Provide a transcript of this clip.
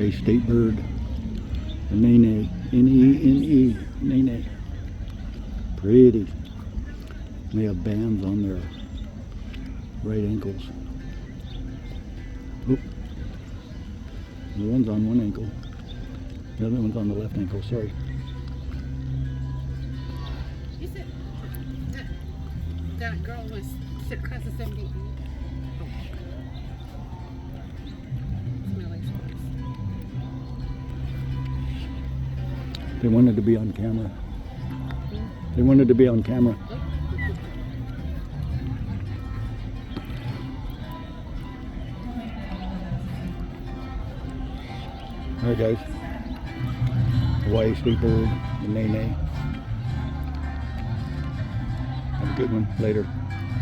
Hawaii state bird, the NeNe, N-E-N-E, NeNe. Pretty. They have bands on their right ankles. Oop. The one's on one ankle. The other one's on the left ankle, sorry. You said that girl was class of 78. They wanted to be on camera. They wanted to be on camera. Alright guys, Hawaii state bird, the NeNe. Have a good one. Later.